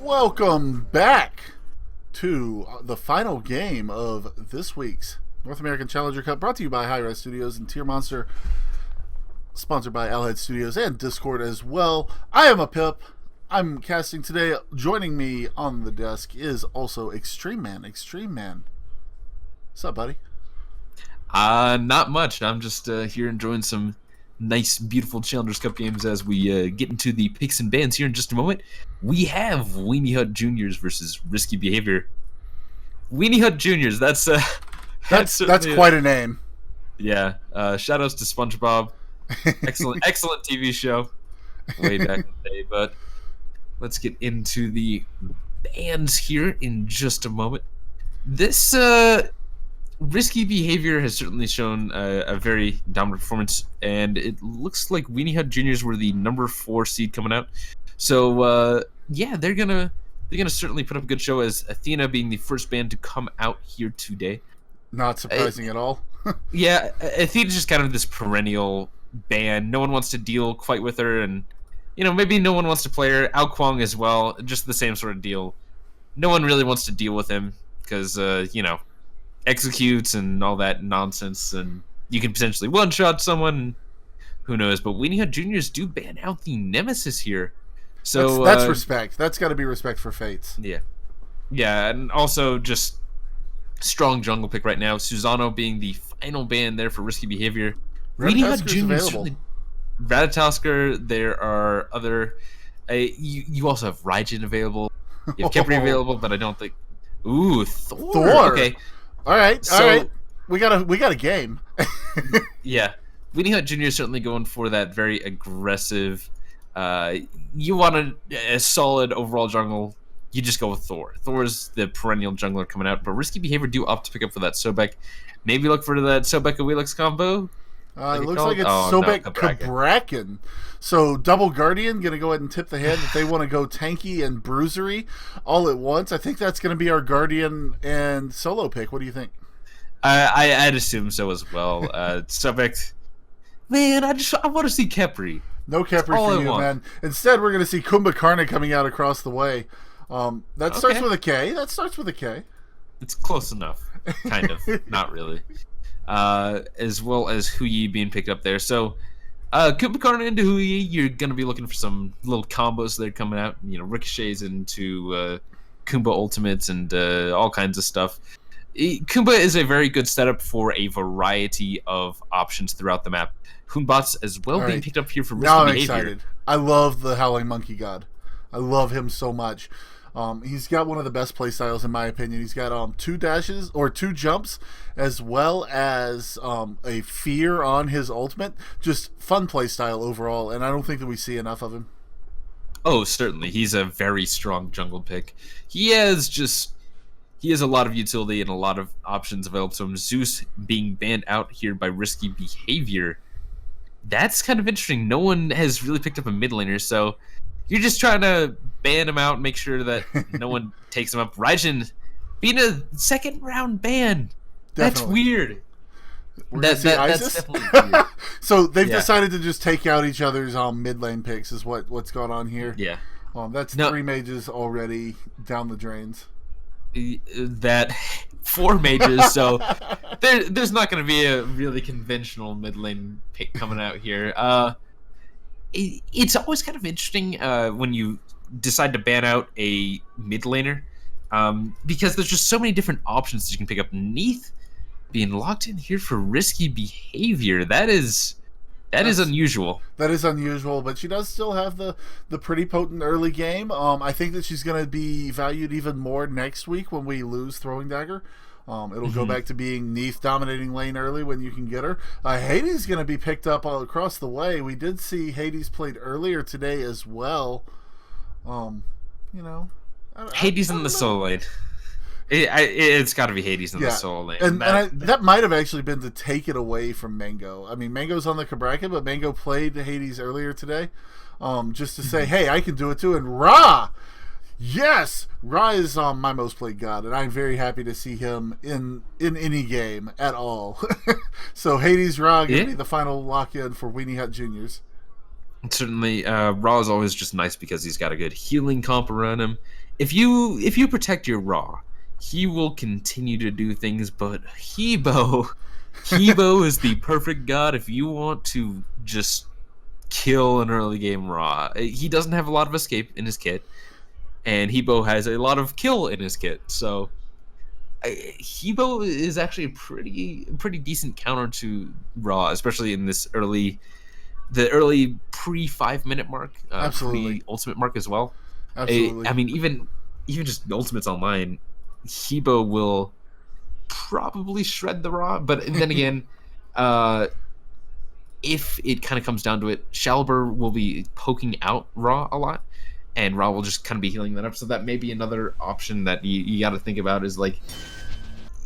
Welcome back to the final game of this week's North American Challenger Cup, brought to you by hi-rez Studios and Tier Monster, sponsored by Owlhead Studios and Discord as well. I am a Pip. I'm casting today. Joining me on the desk is also Extreme Man. Extreme Man. What's up, buddy? Not much. I'm just here enjoying some nice, beautiful Challengers Cup games as we get into the picks and bans here in just a moment. We have Weenie Hut Jrs. Versus Risky Behavior. Weenie Hut Jrs. That's quite a name. Yeah. Shout outs to SpongeBob. Excellent TV show. Way back in the day. But let's get into the bans here in just a moment. This Risky Behavior has certainly shown a very dominant performance, and it looks like Weenie Hut Jrs. Were the number 4 seed coming out. So yeah, they're gonna certainly put up a good show, as Athena being the first band to come out here today. Not surprising at all. Yeah, Athena's just kind of this perennial band. No one wants to deal quite with her, and maybe no one wants to play her. Ao Kwang as well, just the same sort of deal. No one really wants to deal with him because executes and all that nonsense, and you can potentially one-shot someone. Who knows? But Weenie Hut Jrs. do ban out the Nemesis here. So that's respect. That's got to be respect for Fates. Yeah, and also just strong jungle pick right now. Susano being the final ban there for Risky Behavior. Weenie Hut Jr. Ratatosker. There are other. You also have Raijin available. You have Kepri available, but I don't think. Ooh, Thor. Okay. All right. We got a game. Yeah, Weenie Hut Jr. is certainly going for that very aggressive. You want a solid overall jungle, you just go with Thor. Thor's the perennial jungler coming out, but Risky Behavior do opt to pick up for that Sobek. Maybe look for that Sobek Awilix combo. It looks like it's Sobek Cabrakan. So Double Guardian going to go ahead and tip the hand that they want to go tanky and bruisery all at once. I think that's going to be our Guardian and solo pick. What do you think? I'd assume so as well. Sobek, man, I want to see Kepri. No Kepri for you, man. Instead, we're going to see Kumbhakarna coming out across the way. Starts with a K. That starts with a K. It's close enough. Kind of. Not really. As well as Huyi being picked up there. So, Kumbhakarna into Huyi, you're going to be looking for some little combos that are coming out. Ricochets into Kumba ultimates and all kinds of stuff. Kumba is a very good setup for a variety of options throughout the map. Batz as well being picked up here for Risky Behavior. Excited. I love the Howling Monkey God. I love him so much. He's got one of the best playstyles in my opinion. He's got 2 dashes or 2 jumps, as well as a fear on his ultimate. Just fun playstyle overall, and I don't think that we see enough of him. Oh, certainly. He's a very strong jungle pick. He has a lot of utility and a lot of options available to him. Zeus being banned out here by Risky Behavior. That's kind of interesting. No one has really picked up a mid laner, so you're just trying to ban him out and make sure that no one takes him up. Raijin being a second round ban. That's weird. That's definitely weird. So they've decided to just take out each other's mid lane picks is what's going on here. Yeah. That's 3 mages already down the drains. That 4 mages, so there's not going to be a really conventional mid lane pick coming out here. It's always kind of interesting when you decide to ban out a mid laner, because there's just so many different options that you can pick up. Neith being locked in here for Risky Behavior, that is unusual. That is unusual, but she does still have the pretty potent early game. I think that she's going to be valued even more next week when we lose Throwing Dagger. It'll go back to being Neith dominating lane early when you can get her. Hades going to be picked up all across the way. We did see Hades played earlier today as well. Hades in the solo lane. It's got to be Hades in the solo lane. And that might have actually been to take it away from Mango. I mean, Mango's on the Cabrakan, but Mango played Hades earlier today just to say, hey, I can do it too. And Ra! Yes! Ra is my most played god, and I'm very happy to see him in any game at all. So Hades Ra going to be the final lock-in for Weenie Hut Jrs. Certainly, Ra is always just nice because he's got a good healing comp around him. if you protect your Raw, he will continue to do things. But Hebo is the perfect god if you want to just kill an early game Raw. He doesn't have a lot of escape in his kit, and Hebo has a lot of kill in his kit. So Hebo is actually a pretty decent counter to Raw, especially in the early pre 5 minute mark, Absolutely. pre ultimate mark as well. Absolutely. I mean, even just Ultimates Online, Hebo will probably shred the Raw. But then again, if it kind of comes down to it, Shaliber will be poking out Raw a lot, and Raw will just kind of be healing that up. So that may be another option that you got to think about is like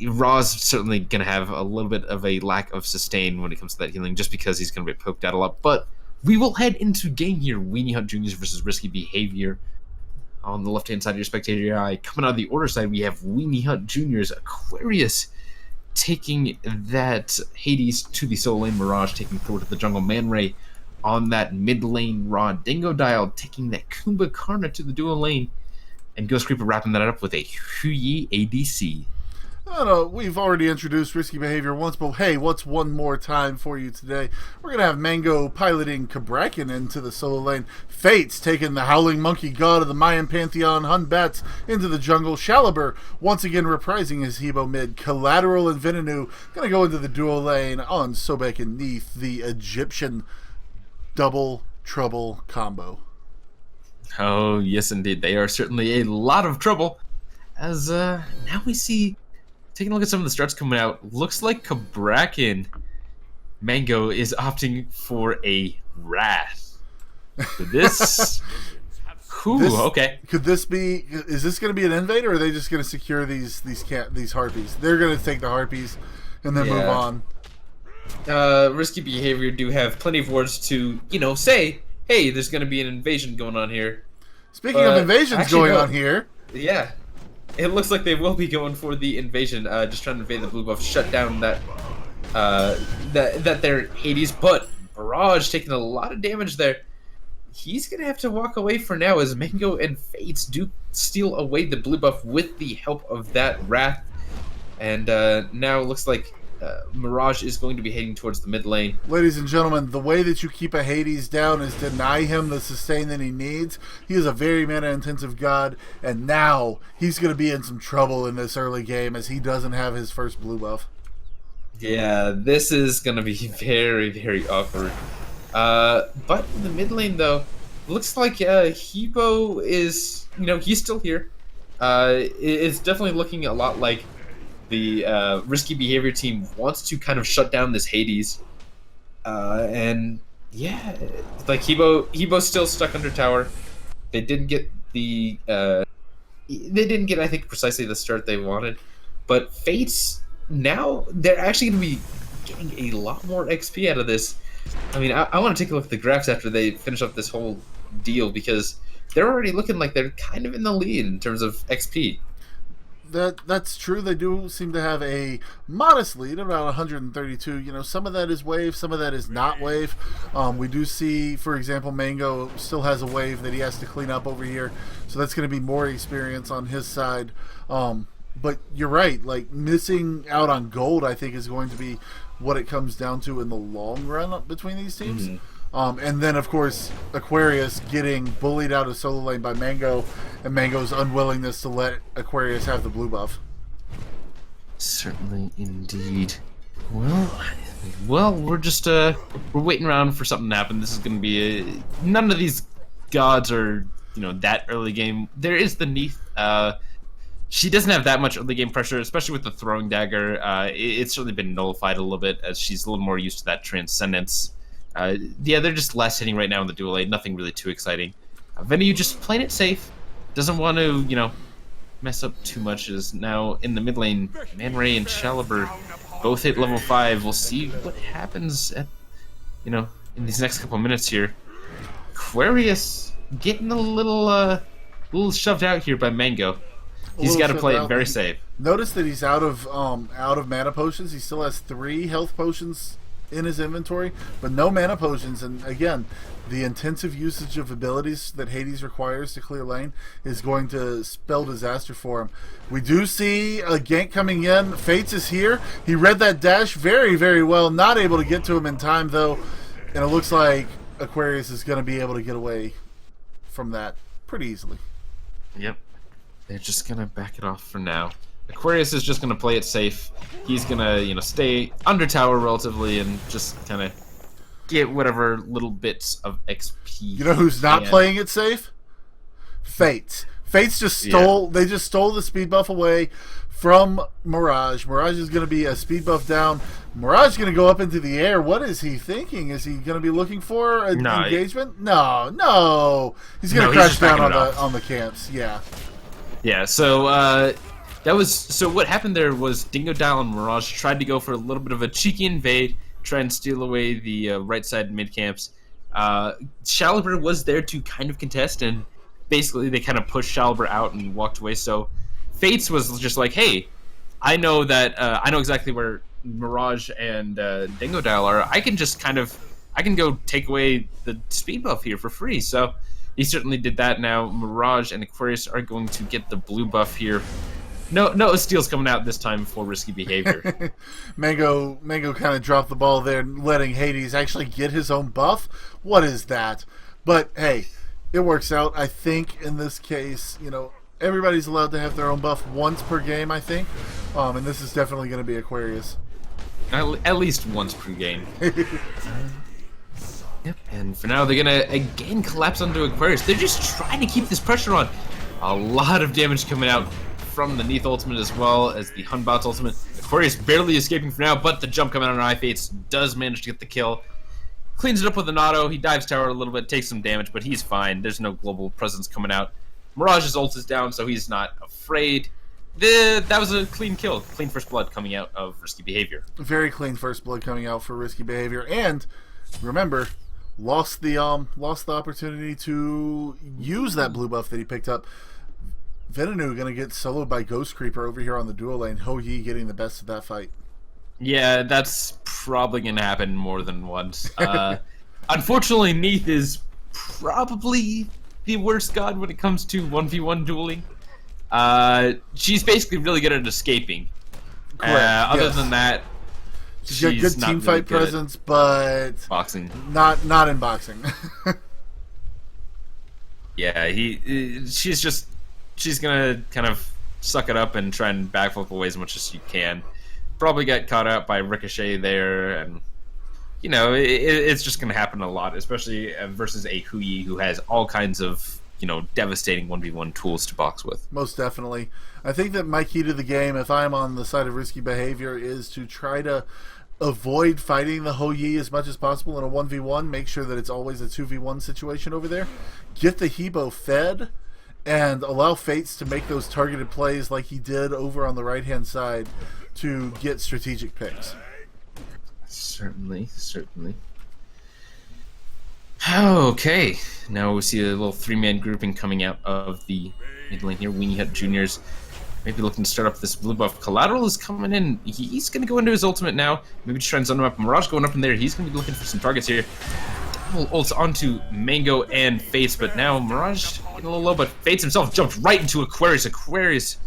Raw's certainly going to have a little bit of a lack of sustain when it comes to that healing, just because he's going to be poked out a lot. But we will head into game here. Weenie Hut Jrs. versus Risky Behavior. On the left-hand side of your spectator eye, coming out of the order side, we have Weenie Hut Jrs. Aquarius taking that Hades to the solo lane. Mirage taking Thor to the jungle. Man Ray on that mid lane. Raw Dingo Dial taking that Kumbhakarna to the dual lane. And Ghost Creeper wrapping that up with a Huyi ADC. I don't know, we've already introduced Risky Behavior once, but hey, what's one more time for you today? We're going to have Mango piloting Cabrakan into the solo lane. Fates taking the Howling Monkey God of the Mayan Pantheon, Batz into the jungle. Shaliber once again reprising his Hebo mid. Collateral and Vinanu going to go into the dual lane on Sobek and Neith, the Egyptian double trouble combo. Oh, yes, indeed. They are certainly a lot of trouble. As now we see, taking a look at some of the starts coming out, looks like Cabrakan Mango is opting for a Wrath. So this... okay. Could this be... Is this going to be an invade, or are they just going to secure these harpies? They're going to take the harpies and then move on. Risky Behavior do have plenty of words to, say, hey, there's going to be an invasion going on here. Speaking of invasions going on here... Yeah. It looks like they will be going for the invasion, just trying to invade the blue buff, shut down that their Hades, but Barrage taking a lot of damage there. He's going to have to walk away for now as Mango and Fates do steal away the blue buff with the help of that Wrath. And now it looks like Mirage is going to be heading towards the mid lane. Ladies and gentlemen, the way that you keep a Hades down is deny him the sustain that he needs. He is a very mana-intensive god, and now he's going to be in some trouble in this early game as he doesn't have his first blue buff. Yeah, this is going to be very, very awkward. But in the mid lane, though, looks like Hebo is, he's still here. It's definitely looking a lot like the Risky Behavior team wants to kind of shut down this Hades. And yeah, like Hebo's still stuck under tower. They didn't get I think, precisely the start they wanted. But Fates, now they're actually going to be getting a lot more XP out of this. I mean, I want to take a look at the graphs after they finish up this whole deal, because they're already looking like they're kind of in the lead in terms of XP. That's true. They do seem to have a modest lead, about 132. Some of that is wave, some of that is not wave. We do see, for example, Mango still has a wave that he has to clean up over here, so that's going to be more experience on his side. But you're right, like missing out on gold, I think, is going to be what it comes down to in the long run between these teams. Mm-hmm. And then, of course, Aquarius getting bullied out of solo lane by Mango, and Mango's unwillingness to let Aquarius have the blue buff. Certainly, indeed. Well, we're just we're waiting around for something to happen. This is going to be none of these gods are that early game. There is the Neith. She doesn't have that much early game pressure, especially with the throwing dagger. It's certainly been nullified a little bit as she's a little more used to that transcendence. They're just last hitting right now in the dual lane. Nothing really too exciting. Venu just playing it safe. Doesn't want to, mess up too much. Is now in the mid lane. Man Ray and Shaliber both hit level 5. We'll see what happens at, in these next couple of minutes here. Aquarius getting a little shoved out here by Mango. He's got to play it very safe. Notice that he's out of mana potions. He still has 3 health potions in his inventory, but no mana potions. And again, the intensive usage of abilities that Hades requires to clear lane is going to spell disaster for him. We do see a gank coming in. Fates is here. He read that dash very, very well. Not able to get to him in time, though. And it looks like Aquarius is going to be able to get away from that pretty easily. Yep. They're just going to back it off for now. Aquarius is just going to play it safe. He's going to, stay under tower relatively and just kind of get whatever little bits of XP. You know who's not playing it safe? Fates. Fates just stole. Yeah. They just stole the speed buff away from Mirage. Mirage is going to be a speed buff down. Mirage is going to go up into the air. What is he thinking? Is he going to be looking for an engagement? No. He's going to crash down on the camps. Yeah. Yeah. So so what happened there was Dingo Dial and Mirage tried to go for a little bit of a cheeky invade, try and steal away the right side mid camps. Shaliber was there to kind of contest, and basically they kind of pushed Shaliber out and walked away. So Fates was just like, hey, I know exactly where Mirage and Dingo Dial are. I can go take away the speed buff here for free. So he certainly did that. Now Mirage and Aquarius are going to get the blue buff here. No steals coming out this time for risky behavior. Mango kind of dropped the ball there, letting Hades actually get his own buff. What is that? But hey, it works out. I think in this case, everybody's allowed to have their own buff once per game, I think. And this is definitely going to be Aquarius. At least once per game. Yep. And for now, they're going to again collapse onto Aquarius. They're just trying to keep this pressure on. A lot of damage coming out from the Neith ultimate as well as the Batz ultimate. Aquarius barely escaping for now, but the jump coming out on Fates does manage to get the kill. Cleans it up with an auto. He dives tower a little bit, takes some damage, but he's fine. There's no global presence coming out. Mirage's ult is down, so he's not afraid. That was a clean kill. Clean first blood coming out of risky behavior. Very clean first blood coming out for risky behavior. And remember, lost the opportunity to use that blue buff that he picked up. Venenu going to get soloed by Ghost Creeper over here on the dual lane. Ho-Yi getting the best of that fight. Yeah, that's probably going to happen more than once. Unfortunately, Neith is probably the worst god when it comes to 1v1 dueling. She's basically really good at escaping. Other than that, she's got good team fight presence, but boxing. Not in boxing. Yeah, she's gonna kind of suck it up and try and backflip away as much as she can. Probably get caught out by Ricochet there, and it's just gonna happen a lot, especially versus a Hui who has all kinds of devastating 1v1 tools to box with. Most definitely. I think that my key to the game, if I'm on the side of risky behavior, is to try to avoid fighting the Ho-Yi as much as possible in a 1v1. Make sure that it's always a 2v1 situation over there. Get the Hebo fed, and allow Fates to make those targeted plays like he did over on the right-hand side to get strategic picks. Certainly. Okay, now we see a little three-man grouping coming out of the mid lane here. Weenie Hut Jrs. Maybe looking to start up this blue buff. Collateral is coming in. He's going to go into his ultimate now. Maybe just try and zone him up. Mirage going up in there. He's going to be looking for some targets here. Ults onto Mango and Fates, but now Mirage getting a little low, but Fates himself jumped right into Aquarius. Aquarius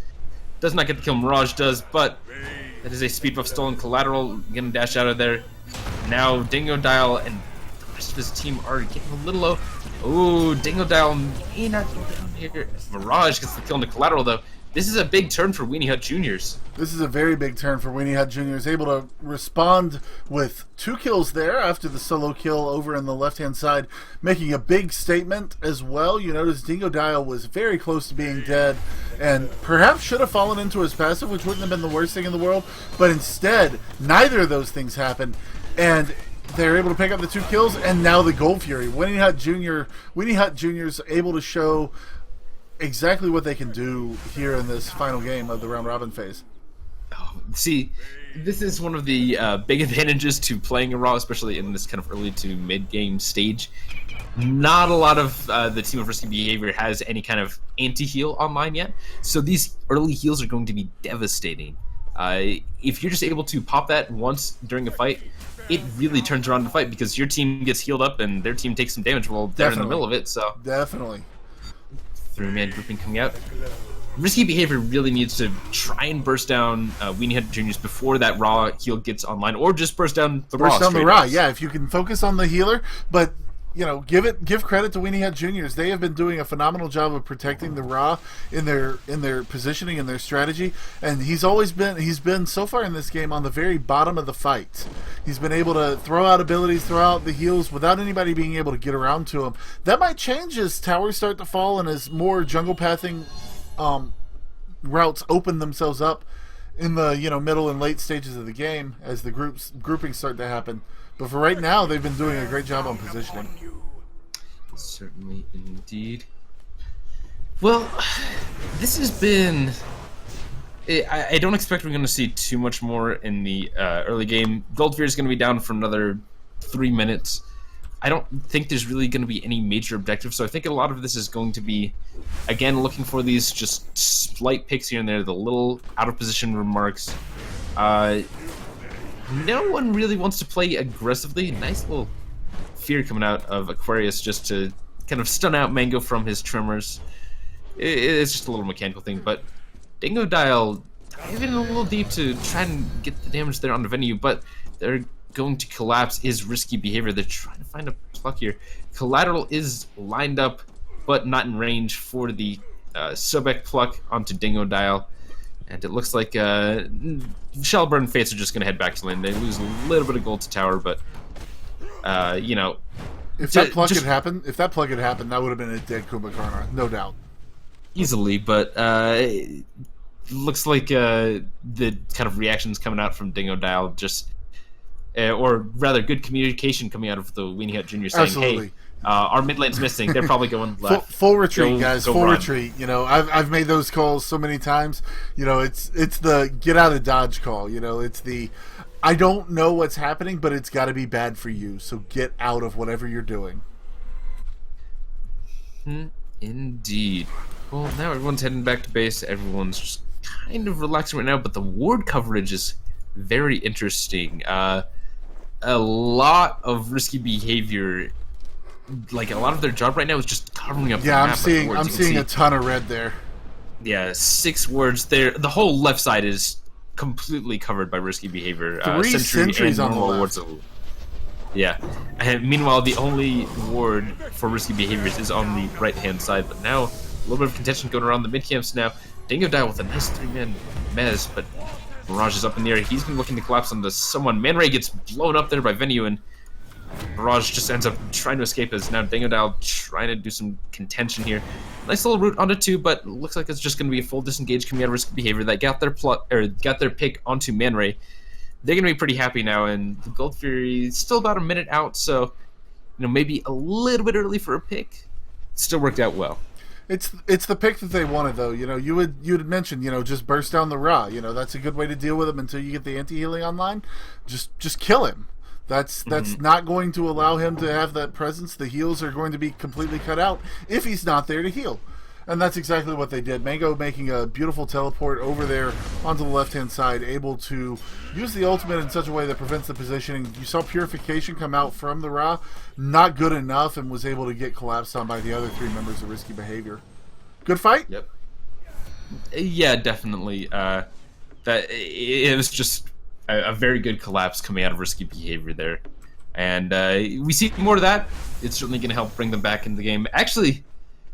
does not get the kill. Mirage does, but that is a speed buff stolen. Collateral gonna dash out of there. Now Dingo Dial and the rest of his team are getting a little low. Oh, Dingo Dial may not go down here. Mirage gets the kill into Collateral though. This is a big turn for Weenie Hut Jrs. This is a very big turn for Weenie Hut Jrs. Able to respond with 2 kills there after the solo kill over in the left-hand side, making a big statement as well. You notice Dingo Dial was very close to being dead and perhaps should have fallen into his passive, which wouldn't have been the worst thing in the world. But instead, neither of those things happened, and they're able to pick up the 2 kills, and now the Gold Fury. Weenie Hut Jr.'s able to show exactly what they can do here in this final game of the round robin phase. Oh, see, this is one of the big advantages to playing a Raw, especially in this kind of early to mid game stage. Not a lot of the team of risky behavior has any kind of anti-heal online yet, so these early heals are going to be devastating. If you're just able to pop that once during a fight, it really turns around the fight because your team gets healed up and their team takes some damage while they're in the middle of it. So definitely. 3-man grouping coming out. Risky Behavior really needs to try and burst down Weenie Hut Jrs. before that Raw heal gets online, or just burst down the Raw. Burst down the Raw, yeah. If you can focus on the healer, but give credit to Weenie Hut Jrs. They have been doing a phenomenal job of protecting the Raw in their positioning and their strategy. And he's been so far in this game on the very bottom of the fight. He's been able to throw out abilities, throw out the heals without anybody being able to get around to him. That might change as towers start to fall and as more jungle pathing routes open themselves up in the middle and late stages of the game as the groupings start to happen. But for right now, they've been doing a great job on positioning. Certainly, indeed. Well, this has been... I don't expect we're going to see too much more in the early game. Goldfear is going to be down for another 3 minutes. I don't think there's really going to be any major objectives, so I think a lot of this is going to be, again, looking for these just slight picks here and there, the little out-of-position remarks. No one really wants to play aggressively. Nice little fear coming out of Aquarius just to kind of stun out Mango from his tremors. It's just a little mechanical thing, but Dingo Dial diving a little deep to try and get the damage there on the venue, but they're going to collapse is Risky Behavior. They're trying to find a pluck here. Collateral is lined up, but not in range for the Sobek pluck onto Dingo Dial. And it looks like Shellbird and Fates are just going to head back to lane. They lose a little bit of gold to tower, but, If that plug had happened, that would have been a dead Kumbhakarna, no doubt. Easily, but it looks like the kind of reactions coming out from Dingo Dial just... or rather, good communication coming out of the Weenie Hut Jr. saying, absolutely. Hey, our mid lane's missing. They're probably going left. Full retreat, guys. Full run. Retreat. I've made those calls so many times. It's the get out of Dodge call. It's the I don't know what's happening, but it's got to be bad for you. So get out of whatever you're doing. Indeed. Well, now everyone's heading back to base. Everyone's just kind of relaxing right now, but the ward coverage is very interesting. A lot of Risky Behavior. Like, a lot of their job right now is just covering up the map. I'm seeing a ton of red there. Yeah, 6 wards there. The whole left side is completely covered by Risky Behavior. 3 sentries on the left. Yeah. And meanwhile, the only ward for Risky Behaviors is on the right-hand side. But now, a little bit of contention going around the mid-camps now. Dingo Dial with a nice 3-man mez, but Mirage is up in the air. He's been looking to collapse onto someone. Man Ray gets blown up there by Venue, and Mirage just ends up trying to escape as now Dingo Dial trying to do some contention here. Nice little route onto 2, but looks like it's just going to be a full disengage coming out of Risky Behavior that got their pick onto Man Ray. They're going to be pretty happy now, and the Gold Fury is still about a minute out, so maybe a little bit early for a pick. Still worked out well. It's the pick that they wanted, though. You had mentioned, just burst down the Ra. That's a good way to deal with him until you get the anti-healing online. Just kill him. That's not going to allow him to have that presence. The heals are going to be completely cut out if he's not there to heal. And that's exactly what they did. Mango making a beautiful teleport over there onto the left-hand side, able to use the ultimate in such a way that prevents the positioning. You saw Purification come out from the Ra, not good enough, and was able to get collapsed on by the other 3 members of Risky Behavior. Good fight? Yep. Yeah, definitely. It was just a very good collapse coming out of Risky Behavior there. And we see more of that. It's certainly going to help bring them back into the game. Actually,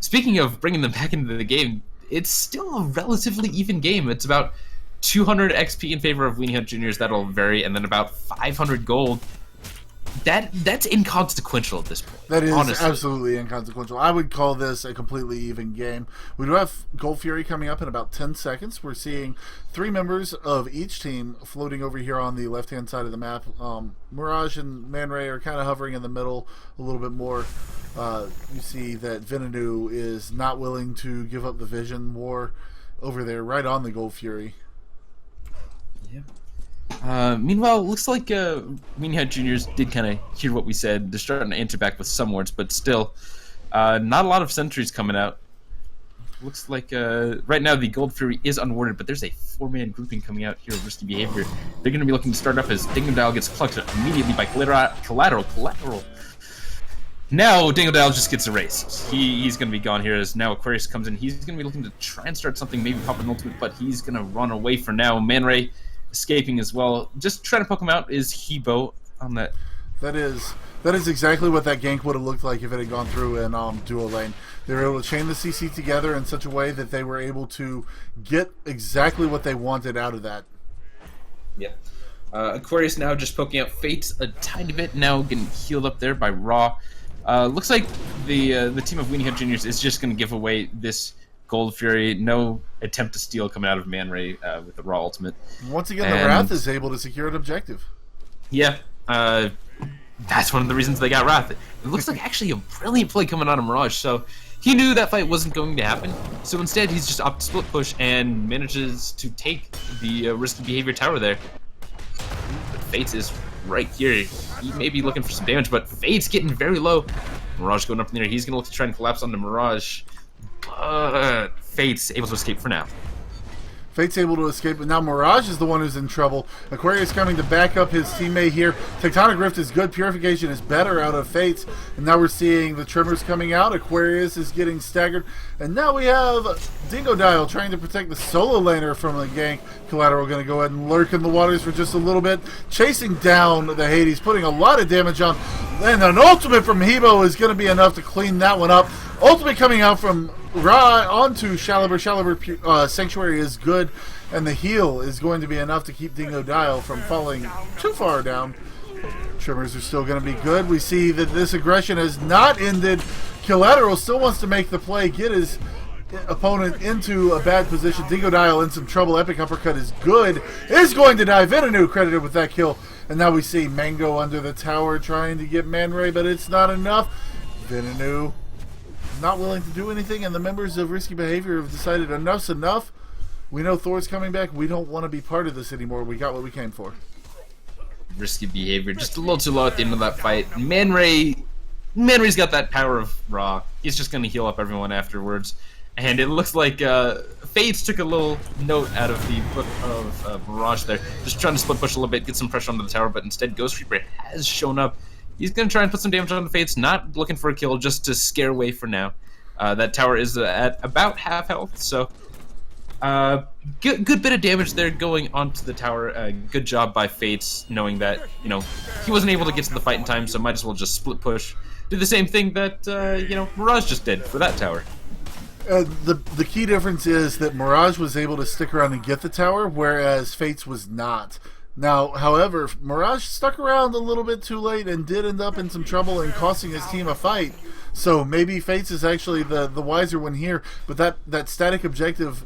speaking of bringing them back into the game, it's still a relatively even game. It's about 200 XP in favor of Weenie Hut Jrs. That'll vary, and then about 500 gold. That's inconsequential at this point. That is honestly. Absolutely inconsequential. I would call this a completely even game. We do have Gold Fury coming up in about 10 seconds. We're seeing 3 members of each team floating over here on the left-hand side of the map. Mirage and Man Ray are kind of hovering in the middle a little bit more. You see that Venenu is not willing to give up the Vision War over there, right on the Gold Fury. Yeah. Meanwhile, it looks like Weenie Hut Jrs. did kind of hear what we said. They're starting to answer back with some words, but still, not a lot of sentries coming out. Looks like right now the Gold Fury is unwarded, but there's a 4-man grouping coming out here of Risky Behavior. They're going to be looking to start up as Dingo Dial gets clutched immediately by Collateral. Now Dingo Dial just gets erased. He's going to be gone here as now Aquarius comes in. He's going to be looking to try and start something, maybe pop an ultimate, but he's going to run away for now. Man Ray escaping as well. Just trying to poke him out is Hebo on that. That is exactly what that gank would have looked like if it had gone through in duo lane. They were able to chain the CC together in such a way that they were able to get exactly what they wanted out of that. Yep. Aquarius now just poking out Fate a tiny bit, now getting healed up there by Raw. Looks like the team of Weenie Hut Jrs. is just going to give away this Gold Fury. No attempt to steal coming out of Man Ray with the Raw ultimate. Once again, the Wrath is able to secure an objective. Yeah, that's one of the reasons they got Wrath. It looks like actually a brilliant play coming out of Mirage, so he knew that fight wasn't going to happen. So instead, he's just opted split push and manages to take the Risky Behavior tower there. But Fates is right here. He may be looking for some damage, but Fate's getting very low. Mirage going up in there. He's going to look to try and collapse onto Mirage. But Fate's able to escape for now. Fate's able to escape, but now Mirage is the one who's in trouble. Aquarius coming to back up his teammate here. Tectonic Rift is good. Purification is better out of Fates. And now we're seeing the Tremors coming out. Aquarius is getting staggered. And now we have Dingo Dial trying to protect the solo laner from the gank. Collateral going to go ahead and lurk in the waters for just a little bit. Chasing down the Hades, putting a lot of damage on. And an ultimate from Hebo is going to be enough to clean that one up. Ultimate coming out from Ra onto Shaliber. Shaliber Sanctuary is good, and the heal is going to be enough to keep Dingo Dial from falling too far down. Tremors are still going to be good. We see that this aggression has not ended. Collateral still wants to make the play, get his opponent into a bad position. Dingo Dial in some trouble. Epic Uppercut is good. Is going to die. Venanu credited with that kill. And now we see Mango under the tower trying to get Man Ray, but it's not enough. Venanu not willing to do anything, and the members of Risky Behavior have decided enough's enough. We know Thor's coming back. We don't want to be part of this anymore. We got what we came for. Risky Behavior just a little too low at the end of that fight. Man Ray's got that power of Raw. He's just going to heal up everyone afterwards. And it looks like Fates took a little note out of the book of Mirage there. Just trying to split push a little bit, get some pressure onto the tower, but instead Ghost Reaper has shown up. He's going to try and put some damage on the Fates, not looking for a kill, just to scare away for now. That tower is at about half health, so good bit of damage there going onto the tower. Good job by Fates, knowing that he wasn't able to get to the fight in time, so might as well just split push. Do the same thing that Mirage just did for that tower. The key difference is that Mirage was able to stick around and get the tower, whereas Fates was not. Now, however, Mirage stuck around a little bit too late and did end up in some trouble and costing his team a fight. So maybe Fates is actually the wiser one here, but that static objective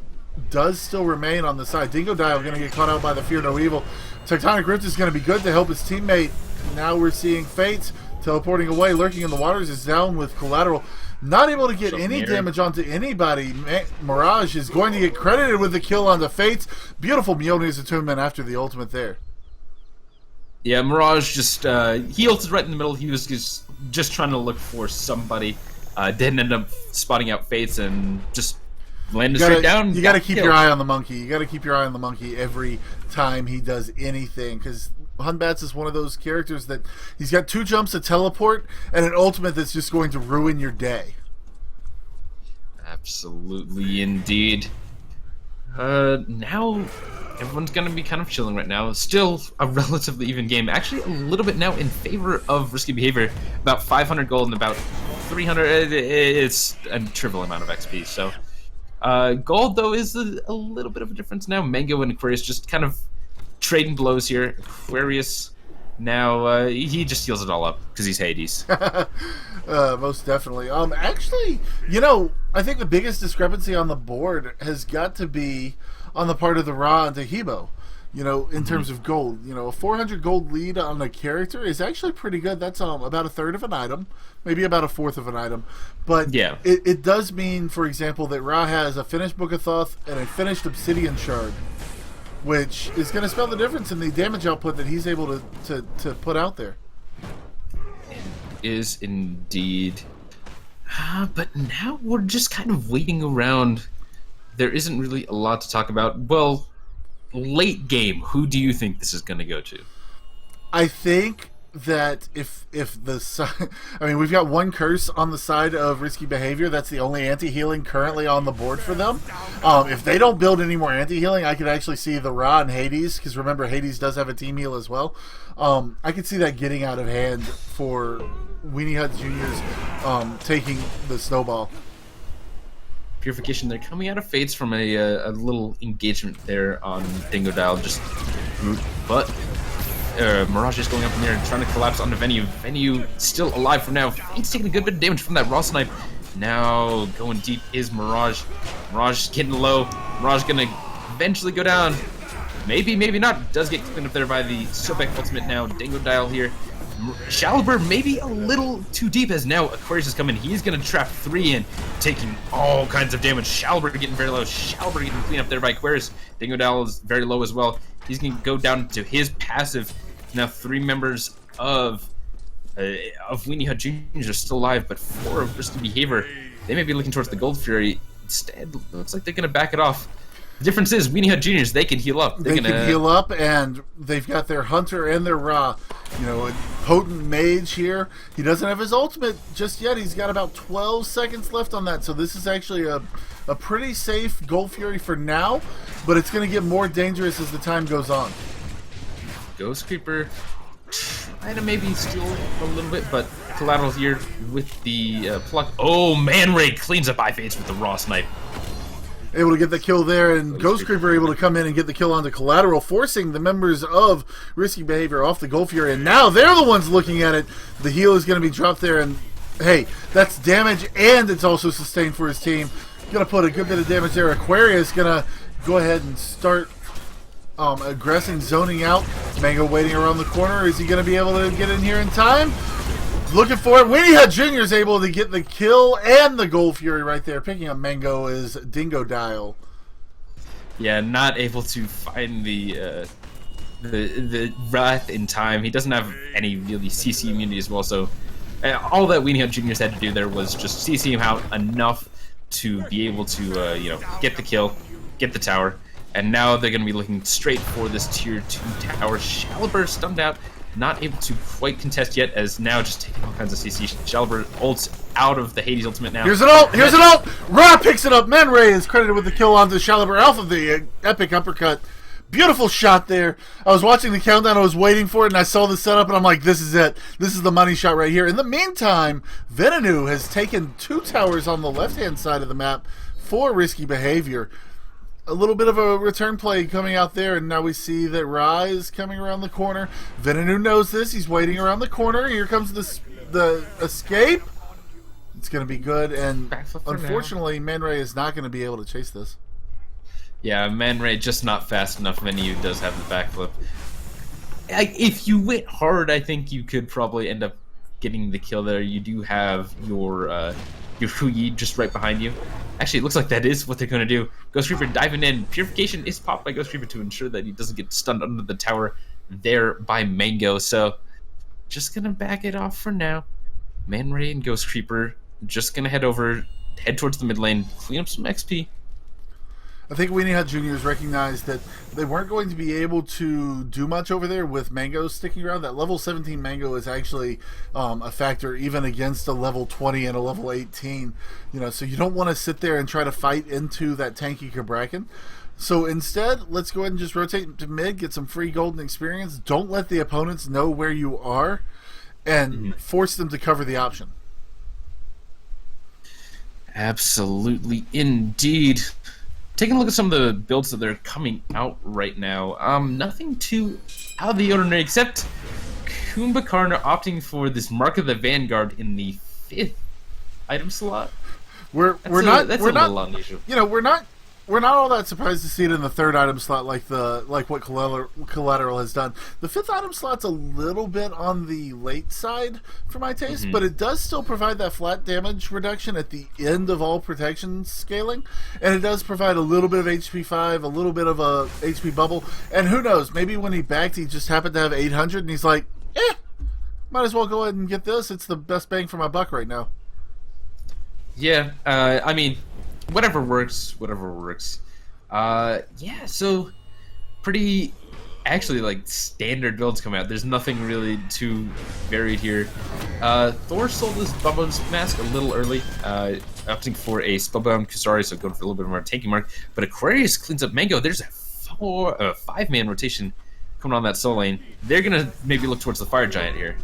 does still remain on the side. Dingo Dial going to get caught out by the Fear No Evil. Tectonic Rift is going to be good to help his teammate. Now we're seeing Fates teleporting away, lurking in the waters, is down with Collateral. Not able to get any damage onto anybody. Mirage is going to get credited with the kill onto Fates. Beautiful Mjolnir's Attunement after the ultimate there. Yeah, Mirage just he ulted right in the middle. He was just trying to look for somebody. Didn't end up spotting out Fates and just landed straight down. You got to keep your eye on the monkey. You got to keep your eye on the monkey every time he does anything, because Batz is one of those characters that he's got 2 jumps, a teleport, and an ultimate that's just going to ruin your day. Absolutely, indeed. Now everyone's going to be kind of chilling right now. Still a relatively even game. Actually, a little bit now in favor of Risky Behavior. About 500 gold and about 300. It's a trivial amount of XP. So gold, though, is a little bit of a difference now. Mango and Aquarius just kind of trading blows here. Aquarius now he just heals it all up because he's Hades. Most definitely. Actually, I think the biggest discrepancy on the board has got to be on the part of the Ra and Hebo. In terms of gold. A 400 gold lead on a character is actually pretty good. That's about a third of an item, maybe about a fourth of an item. But yeah, it does mean, for example, that Ra has a finished Book of Thoth and a finished Obsidian Shard, which is going to spell the difference in the damage output that he's able to put out there. Is indeed. But now we're just kind of waiting around. There isn't really a lot to talk about. Well, late game, who do you think this is going to go to? I think that if the side, I mean, we've got one curse on the side of risky behavior. That's the only anti-healing currently on the board for them. If they don't build any more anti-healing, I could actually see the Ra and Hades, because remember, Hades does have a team heal as well. I could see that getting out of hand for Weenie Hut Jrs. Taking the snowball. Purification, they're coming out of Fates from a little engagement there on Dingo Dial, but Mirage is going up in there and trying to collapse onto Venue. Venue still alive for now. Fate's taking a good bit of damage from that Raw Snipe. Now going deep is Mirage. Mirage getting low. Mirage gonna eventually go down. Maybe, maybe not. Does get cleaned up there by the Sobek ultimate now. Dingo Dial here. Shaliber maybe a little too deep as now Aquarius is coming. He's going to trap 3 in, taking all kinds of damage. Shaliber getting very low. Shaliber getting cleaned up there by Aquarius. Dingo Dial is very low as well. He's going to go down to his passive. Now 3 members of Weenie Hut Jrs. Are still alive, but 4 of risky behavior. They may be looking towards the Gold Fury. Instead, looks like they're going to back it off. The difference is Weenie Hut Jrs. They can heal up. They can heal up, and they've got their Hunter and their Ra. You know, a potent mage here. He doesn't have his ultimate just yet. He's got about 12 seconds left on that, so this is actually a pretty safe Gold Fury for now, but it's going to get more dangerous as the time goes on. Ghost Creeper trying to maybe steal a little bit, but collateral here with the pluck. Oh, Man Ray cleans up Fates with the Raw Snipe. Able to get the kill there, and Ghost Creeper able to come in and get the kill onto Collateral, forcing the members of Risky Behavior off the Gold Fury, and now they're the ones looking at it. The heal is going to be dropped there, and hey, that's damage, and it's also sustained for his team. Going to put a good bit of damage there. Aquarius going to go ahead and start aggressing, zoning out. Mango waiting around the corner. Is he going to be able to get in here in time? Looking for it. Weenie Hut Jr. is able to get the kill and the Gold Fury right there. Picking up Mango is Dingo Dial. Yeah, not able to find the Wrath in time. He doesn't have any really CC immunity as well, so all that Weenie Hut Jr. had to do there was just CC him out enough to be able to get the kill, get the tower, and now they're going to be looking straight for this tier 2 tower. Shaliber stunned out. Not able to quite contest yet, as now just taking all kinds of CC. Shaliber ults out of the Hades ultimate now. Here's an ult! Here's an ult! Ra picks it up. Man Ray is credited with the kill onto Shaliber Alpha, the epic uppercut. Beautiful shot there. I was watching the countdown, I was waiting for it, and I saw the setup, and I'm like, this is it. This is the money shot right here. In the meantime, Venenu has taken 2 towers on the left-hand side of the map for Risky Behavior. A little bit of a return play coming out there, and now we see that Ra is coming around the corner. Venenu knows this. He's waiting around the corner. Here comes the escape. It's going to be good, and unfortunately, Man Ray is not going to be able to chase this. Yeah, Man Ray just not fast enough. Venue does have the backflip. If you went hard, I think you could probably end up getting the kill there. You do have your Hui just right behind you. Actually, it looks like that is what they're going to do. Ghost Reaper diving in. Purification is popped by Ghost Reaper to ensure that he doesn't get stunned under the tower there by Mango. So, just going to back it off for now. Man Ray and Ghost Reaper just going to head towards the mid lane, clean up some XP. I think Weenie Hut Jrs. recognized that they weren't going to be able to do much over there with Mango sticking around. That level 17 Mango is actually a factor even against a level 20 and a level 18. You know, so you don't want to sit there and try to fight into that tanky Cabrakan. So instead, let's go ahead and just rotate to mid, get some free golden experience. Don't let the opponents know where you are, and force them to cover the option. Absolutely, indeed. Taking a look at some of the builds that they're coming out right now, nothing too out of the ordinary, except Kumbhakarna opting for this Mark of the Vanguard in the 5th item slot. We're not little unusual. You know, we're not all that surprised to see it in the 3rd item slot like what Collateral has done. The 5th item slot's a little bit on the late side for my taste, but it does still provide that flat damage reduction at the end of all protection scaling, and it does provide a little bit of HP 5, a little bit of a HP bubble, and who knows, maybe when he backed he just happened to have 800 and he's like, might as well go ahead and get this. It's the best bang for my buck right now. Yeah, I mean, whatever works, whatever works. Yeah, so pretty, actually, like, standard builds come out. There's nothing really too varied here. Thor sold his Bubba's Mask a little early, opting for a Spellbound Kusari, so going for a little bit more tanking mark. But Aquarius cleans up Mango. There's a 5-man rotation coming on that soul lane. They're going to maybe look towards the Fire Giant here.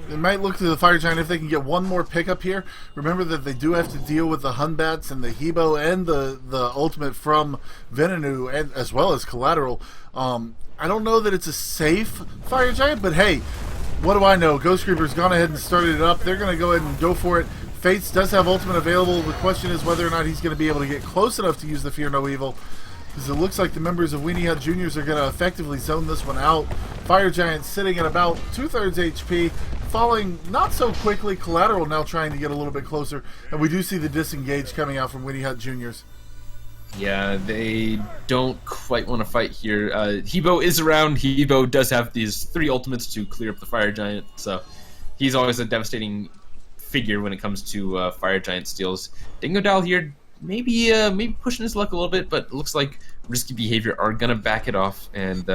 They might look to the Fire Giant if they can get one more pickup here. Remember that they do have to deal with the Hun Batz and the Hebo and the ultimate from Venenu, and as well as Collateral. I don't know that it's a safe Fire Giant, but hey, what do I know? Ghost Creeper's gone ahead and started it up. They're going to go ahead and go for it. Fates does have ultimate available. The question is whether or not he's going to be able to get close enough to use the Fear No Evil, because it looks like the members of Weenie Hut Jrs. Are going to effectively zone this one out. Fire Giant sitting at about 2/3 HP, falling not so quickly. Collateral now trying to get a little bit closer, and we do see the disengage coming out from Weenie Hut Jrs. Yeah, they don't quite want to fight here. Hebo is around. Hebo does have these 3 ultimates to clear up the Fire Giant, so he's always a devastating figure when it comes to Fire Giant steals. Dingodile here, maybe pushing his luck a little bit, but it looks like Risky Behavior are going to back it off, and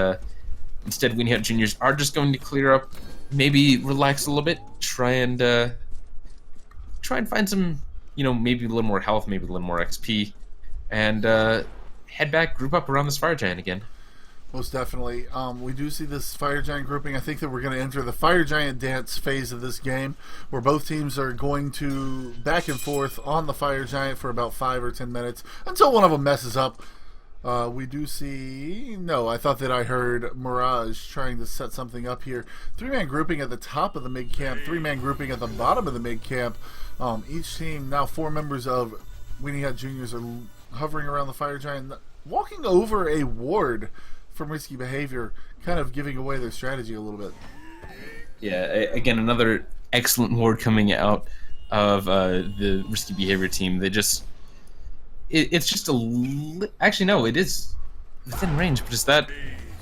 instead Weenie Hut Jrs. are just going to clear up, maybe relax a little bit, try and find some, maybe a little more health, maybe a little more XP, and head back, group up around this Fire Giant again. Most definitely. We do see this Fire Giant grouping. I think that we're going to enter the Fire Giant dance phase of this game, where both teams are going to back and forth on the Fire Giant for about 5 or 10 minutes until one of them messes up. We do see... No, I thought that I heard Mirage trying to set something up here. 3-man grouping at the top of the mid-camp, 3-man grouping at the bottom of the mid-camp. Each team, now 4 members of Weenie Hut Jrs. are hovering around the Fire Giant, walking over a ward from Risky Behavior, kind of giving away their strategy a little bit. Yeah, again, another excellent ward coming out of the Risky Behavior team. They just... It's just actually, no, it is within range, but is that...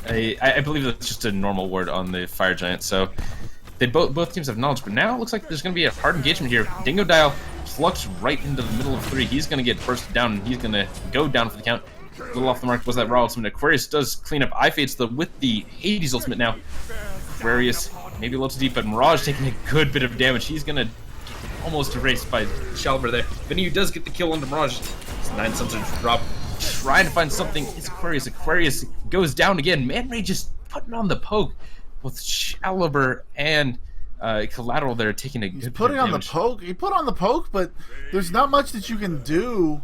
I believe that's just a normal ward on the Fire Giant, so they both teams have knowledge, but now it looks like there's going to be a hard engagement here. Dingodile plucked right into the middle of 3. He's going to get bursted down, and he's going to go down for the count. A little off the mark was that raw ultimate. Aquarius does clean up I-Fates with the Hades ultimate now. Aquarius maybe a little too deep, but Mirage taking a good bit of damage. He's going to get almost erased by Shalber there. Venue does get the kill on the Mirage. It's 9 something to drop. Trying to find something. It's Aquarius. Aquarius goes down again. Man Ray just putting on the poke. Both Shalber and Collateral there taking a good bit of damage. He put on the poke, but there's not much that you can do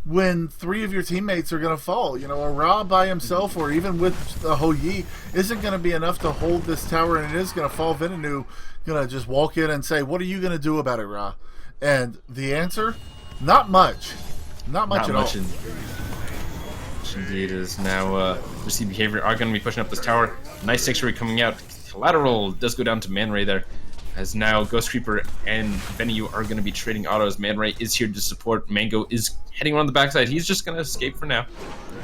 when 3 of your teammates are going to fall. A Ra by himself, or even with the Ho Yi, isn't going to be enough to hold this tower, and it is going to fall. Venenu going to just walk in and say, what are you going to do about it, Ra? And the answer? Not much. Not much at all. Indeed, is now Risky Behavior are going to be pushing up this tower. Nice sanctuary coming out. Collateral does go down to Man Ray there, as now Ghost Creeper and Venue are going to be trading autos. Man Ray is here to support. Mango is heading around the backside. He's just going to escape for now.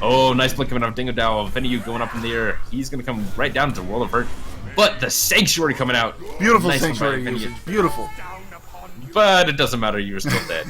Oh, nice blink coming out of Dingodile. Venue going up in the air. He's going to come right down to World of Hurt. But the Sanctuary coming out. Beautiful nice Sanctuary usage. Beautiful. But it doesn't matter. You're still dead.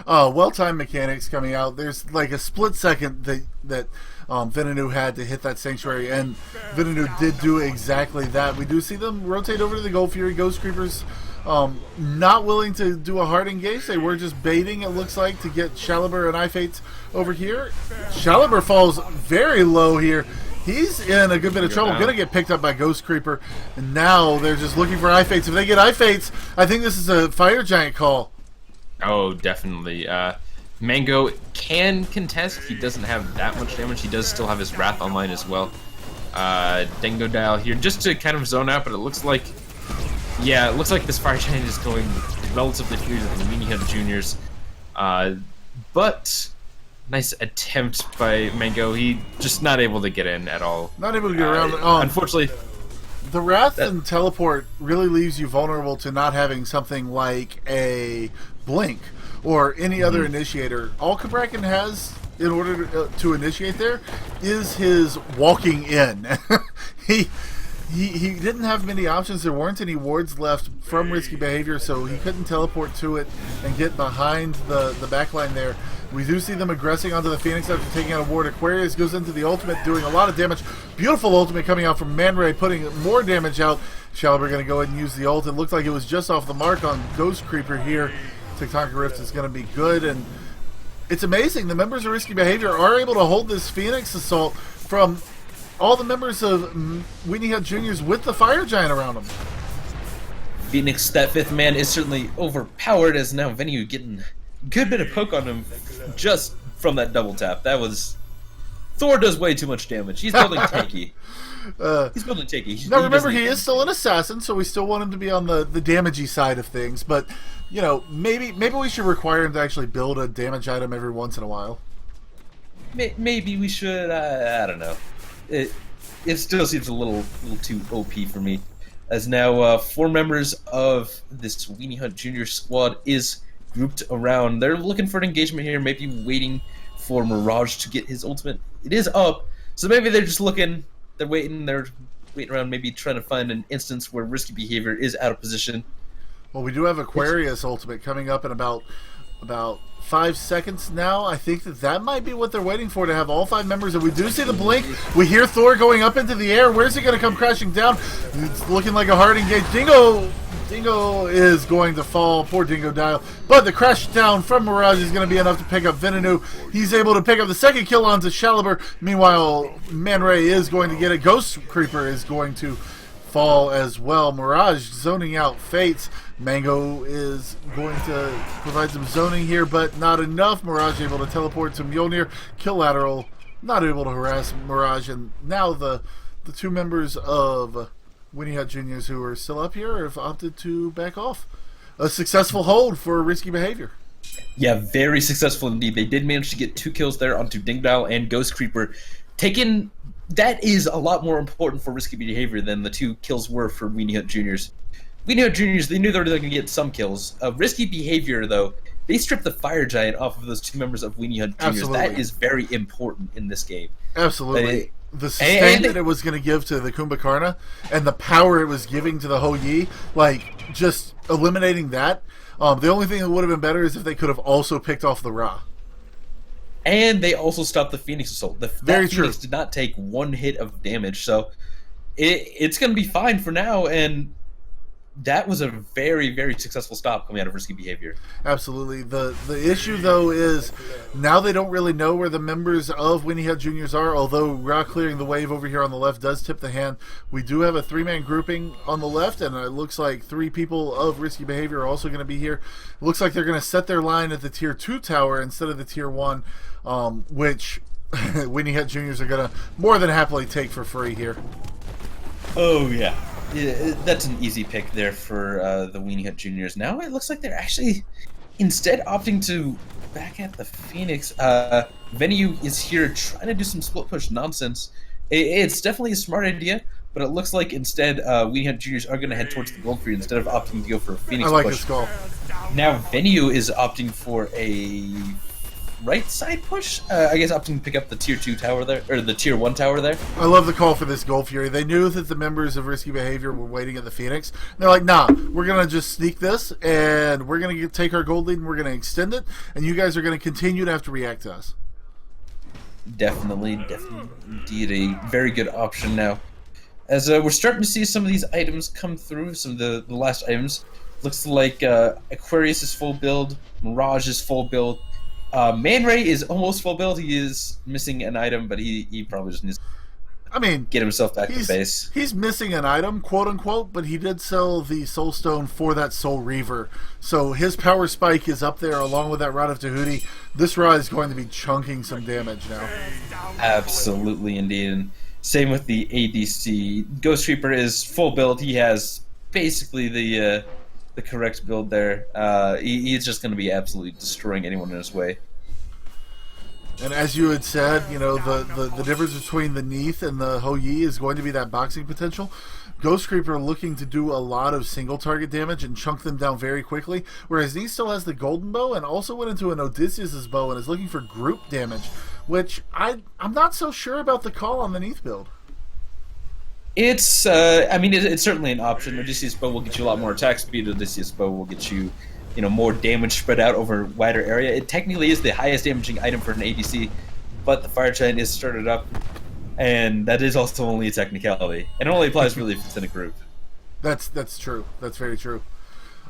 Well-timed mechanics coming out. There's like a split second that Venenu had to hit that Sanctuary, and Venenu did do exactly that. We do see them rotate over to the Gold Fury. Ghost Creepers not willing to do a hard engage. They were just baiting, it looks like, to get Shaliber and I-Fates over here. Shaliber falls very low here. He's in a good bit of trouble. Going to get picked up by Ghost Creeper. And now they're just looking for I-Fates. If they get I-Fates, I think this is a Fire Giant call. Oh, definitely. Mango can contest. He doesn't have that much damage. He does still have his Wrath online as well. Dingodile here just to kind of zone out, but it looks like... Yeah, it looks like this Fire Giant is going relatively free to the Weenie Hut Jrs. But... Nice attempt by Mango. He just not able to get in at all. Not able to get around. Unfortunately, the Wrath and Teleport really leaves you vulnerable to not having something like a Blink or any other initiator. All Cabrakan has in order to initiate there is his walking in. he didn't have many options. There weren't any wards left from risky behavior, so he couldn't teleport to it and get behind the backline there. We do see them aggressing onto the Phoenix after taking out a ward. Aquarius goes into the ultimate, doing a lot of damage. Beautiful ultimate coming out from Man Ray, putting more damage out. Shalaber going to go ahead and use the ult. It looked like it was just off the mark on Ghost Creeper here. Tectonic Rift is going to be good, and it's amazing. The members of Risky Behavior are able to hold this Phoenix assault from all the members of Weenie Hut Jrs. with the Fire Giant around them. Phoenix, that fifth man, is certainly overpowered, as now Venue getting a good bit of poke on him just from that double tap. That was... Thor does way too much damage. He's building tanky. He's building tanky. Now remember, he is still an assassin, so we still want him to be on the damagey side of things, but, you know, maybe we should require him to actually build a damage item every once in a while. Maybe we should, I don't know. It still seems a little too OP for me. As now 4 members of this Weenie Hut Jr. squad is grouped around. They're looking for an engagement here, maybe waiting for Mirage to get his ultimate. It is up, so maybe they're just looking, they're waiting around, maybe trying to find an instance where Risky Behavior is out of position. Well, we do have Aquarius ultimate coming up in about 5 seconds now. I think that might be what they're waiting for, to have all 5 members. And we do see the blink. We hear Thor going up into the air. Where's he going to come crashing down? It's looking like a hard engage. Dingo is going to fall. Poor Dingo Dial. But the crash down from Mirage is going to be enough to pick up Venenu. He's able to pick up the second kill onto Shalaber. Meanwhile, Man Ray is going to get it. Ghost Creeper is going to fall as well. Mirage zoning out Fates. Mango is going to provide some zoning here, but not enough. Mirage able to teleport to Mjolnir. Kill lateral, not able to harass Mirage. And now the 2 members of Weenie Hut Jrs. who are still up here have opted to back off. A successful hold for Risky Behavior. Yeah, very successful indeed. They did manage to get 2 kills there onto Dingdial and Ghost Creeper. That is a lot more important for Risky Behavior than the 2 kills were for Weenie Hut Jrs. Weenie Hut Jrs., they knew they were going to get some kills. Risky Behavior, though, they stripped the Fire Giant off of those 2 members of Weenie Hut Jrs. Absolutely. That is very important in this game. Absolutely. The sustain that it was going to give to the Kumbhakarna and the power it was giving to the Ho Yi, like, just eliminating that. The only thing that would have been better is if they could have also picked off the Ra. And they also stopped the Phoenix assault. Very true. Phoenix did not take 1 hit of damage, so it's going to be fine for now, and that was a very, very successful stop coming out of Risky Behavior. Absolutely. The issue, though, is now they don't really know where the members of Weenie Hut Jrs. are, although Ra clearing the wave over here on the left does tip the hand. We do have a 3-man grouping on the left, and it looks like 3 people of Risky Behavior are also going to be here. It looks like they're going to set their line at the Tier 2 tower instead of the Tier 1, which Weenie Hut Jrs. are going to more than happily take for free here. Oh, yeah. Yeah, that's an easy pick there for the Weenie Hut Jrs. Now it looks like they're actually instead opting to back at the Phoenix. Venue is here trying to do some split push nonsense. It's definitely a smart idea, but it looks like instead Weenie Hut Jrs. are going to head towards the gold for you instead of opting to go for a Phoenix I like push. this call. Now Venue is opting for a right side push. I guess opting to pick up the Tier 2 tower there, or the Tier 1 tower there. I love the call for this Gold Fury. They knew that the members of Risky Behavior were waiting at the Phoenix. They're like, nah, we're going to just sneak this, and we're going to take our gold lead, and we're going to extend it, and you guys are going to continue to have to react to us. Definitely indeed a very good option now. As we're starting to see some of these items come through, some of the last items. Looks like Aquarius is full build, Mirage is full build. Man Ray is almost full build. He is missing an item, but he probably just needs to get himself back to base. He's missing an item, quote unquote, but he did sell the Soul Stone for that Soul Reaver. So his power spike is up there along with that Rod of Tahuti. This Ra is going to be chunking some damage now. Absolutely indeed. And same with the ADC. Ghost Reaper is full build. He has basically the correct build there. He's just going to be absolutely destroying anyone in his way. And as you had said, you know, the difference between the Neith and the Ho Yi is going to be that boxing potential. Ghost Creeper looking to do a lot of single target damage and chunk them down very quickly, whereas Neith still has the golden bow and also went into an Odysseus' bow and is looking for group damage, which I'm not so sure about the call on the Neith build. It's, I mean, it's certainly an option. Odysseus Bow will get you a lot more attack speed. Odysseus Bow will get you, more damage spread out over a wider area. It technically is the highest damaging item for an ADC, but the Fire Giant is started up, and that is also only a technicality. It only applies really if it's in a group. That's true. That's very true.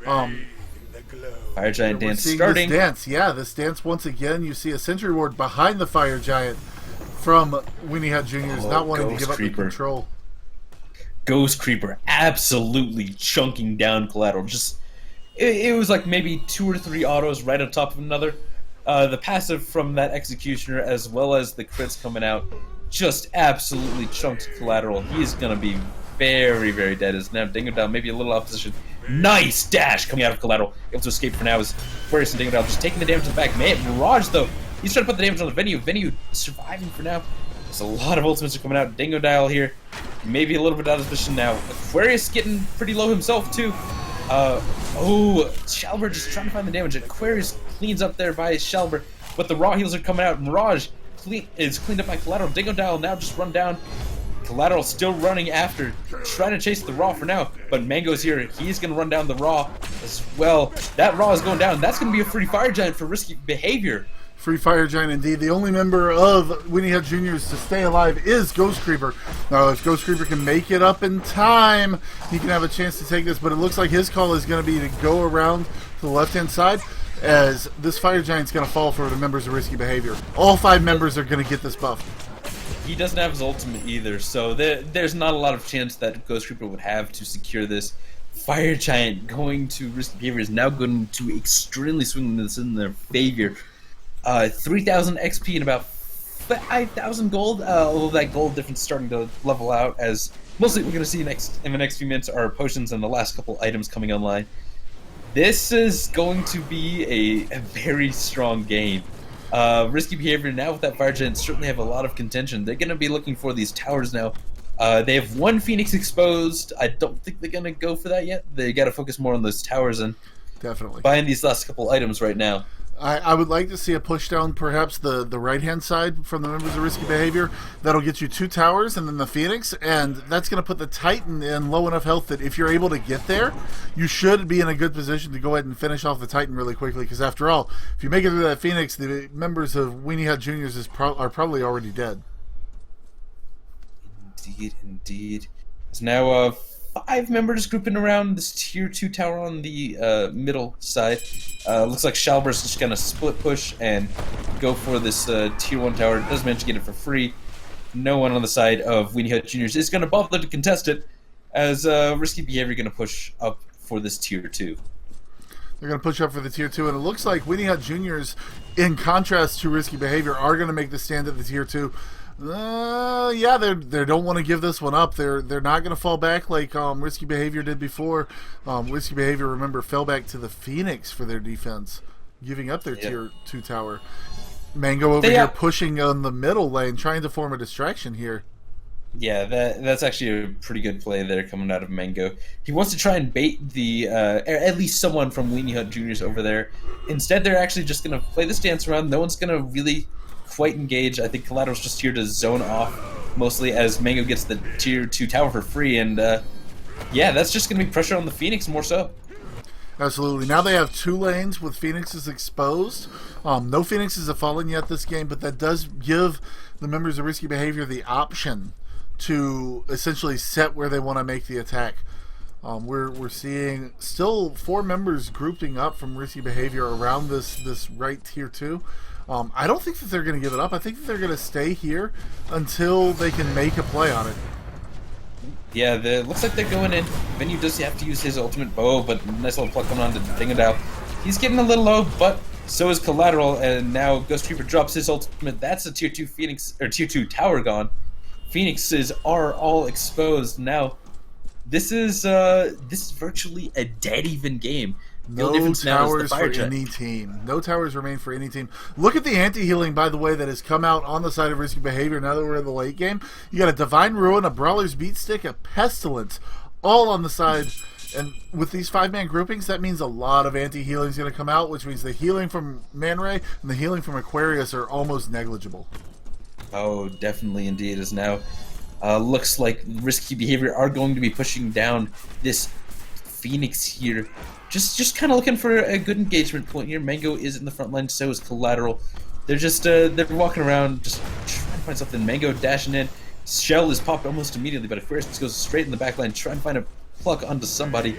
Fire Giant dance seeing starting. This dance once again. You see a Sentry Ward behind the Fire Giant from Weenie Hut Jrs. Not wanting to give up the control. Ghost Creeper absolutely chunking down collateral. Just it was like maybe 2 or 3 autos right on top of another. The passive from that Executioner as well as the crits coming out just absolutely chunked collateral. He's gonna be very, very dead. As now Dingo Down maybe a little opposition. Nice dash coming out of collateral. Able to escape for now is Aquarius and Dingo Down just taking the damage to the back. Man, Mirage though, he's trying to put the damage on the Venue. Venue surviving for now. There's a lot of ultimates are coming out. Dingo Dial here, maybe a little bit out of position now. Aquarius getting pretty low himself too. Shalber just trying to find the damage. Aquarius cleans up there by Shalber, but the raw heals are coming out. Mirage is cleaned up by Collateral. Dingo Dial now just run down. Collateral still running after, trying to chase the raw for now, but Mango's here. He's going to run down the raw as well. That raw is going down. That's going to be a free Fire Giant for risky behavior. Free Fire Giant indeed. The only member of Weenie Hut Jrs. to stay alive is Ghost Creeper. Now, if Ghost Creeper can make it up in time, he can have a chance to take this, but it looks like his call is going to be to go around to the left-hand side, as this Fire Giant's going to fall for the members of risky behavior. All 5 members are going to get this buff. He doesn't have his ultimate either, so there's not a lot of chance that Ghost Creeper would have to secure this. Fire Giant going to risky behavior is now going to extremely swing this in their favor. 3,000 XP and about 5,000 gold, although that gold difference is starting to level out, as mostly what we're going to see in the next few minutes are potions and the last couple items coming online. This is going to be a very strong game. Risky behavior now with that Fire Giant certainly have a lot of contention. They're going to be looking for these towers now. They have 1 Phoenix exposed. I don't think they're going to go for that yet. They got to focus more on those towers and definitely buying these last couple items right now. I would like to see a push down perhaps the right-hand side from the members of risky behavior. That'll get you 2 towers and then the Phoenix, and that's going to put the Titan in low enough health that if you're able to get there, you should be in a good position to go ahead and finish off the Titan really quickly, because after all, if you make it through that Phoenix, the members of Weenie Hut Jrs. Are probably already dead. Indeed. There's now 5 members grouping around this tier 2 tower on the middle side. Looks like Shalber's just gonna split push and go for this tier 1 tower. Does manage to get it for free. No one on the side of Weenie Hut Jrs. is gonna bother to contest it, as risky behavior gonna push up for this tier 2. They're going to push up for the tier 2, and it looks like Weenie Hut Jrs., in contrast to risky behavior, are going to make the stand at the tier 2. Yeah, they don't want to give this one up. They're not going to fall back like risky behavior did before. Risky behavior, remember, fell back to the Phoenix for their defense, giving up their tier 2 tower. Mango over here pushing on the middle lane, trying to form a distraction here. Yeah, that's actually a pretty good play there coming out of Mango. He wants to try and bait the at least someone from Weenie Hut Jrs. over there. Instead, they're actually just going to play this dance around. No one's going to really quite engage. I think Collateral's just here to zone off, mostly as Mango gets the tier 2 tower for free. And yeah, that's just going to be pressure on the Phoenix more so. Absolutely. Now they have 2 lanes with Phoenixes exposed. No Phoenixes have fallen yet this game, but that does give the members of risky behavior the option to essentially set where they want to make the attack. We're seeing still 4 members grouping up from risky behavior around this right tier 2. I don't think that they're going to give it up. I think that they're going to stay here until they can make a play on it. Yeah, looks like they're going in. Venue does have to use his ultimate bow, but nice little pluck coming on to Dingodile. He's getting a little low, but so is Collateral, and now Ghost Creeper drops his ultimate. That's a tier 2 Phoenix or tier 2 tower gone. Phoenixes are all exposed now. This is virtually a dead even game. No towers for any team. No towers remain for any team. Look at the anti-healing, by the way, that has come out on the side of risky behavior now that we're in the late game. You got a Divine Ruin, a Brawler's Beat Stick, a Pestilence, all on the side. And with these 5-man groupings, that means a lot of anti-healing is going to come out, which means the healing from Man Ray and the healing from Aquarius are almost negligible. Oh, definitely indeed. Is now Looks like Risky Behavior are going to be pushing down this Phoenix here. Just kind of looking for a good engagement point here. Mango is in the front line, so is Collateral. They're just they're walking around, just trying to find something. Mango dashing in. Shell is popped almost immediately, but Aquarius goes straight in the back line, trying to find a plug onto somebody.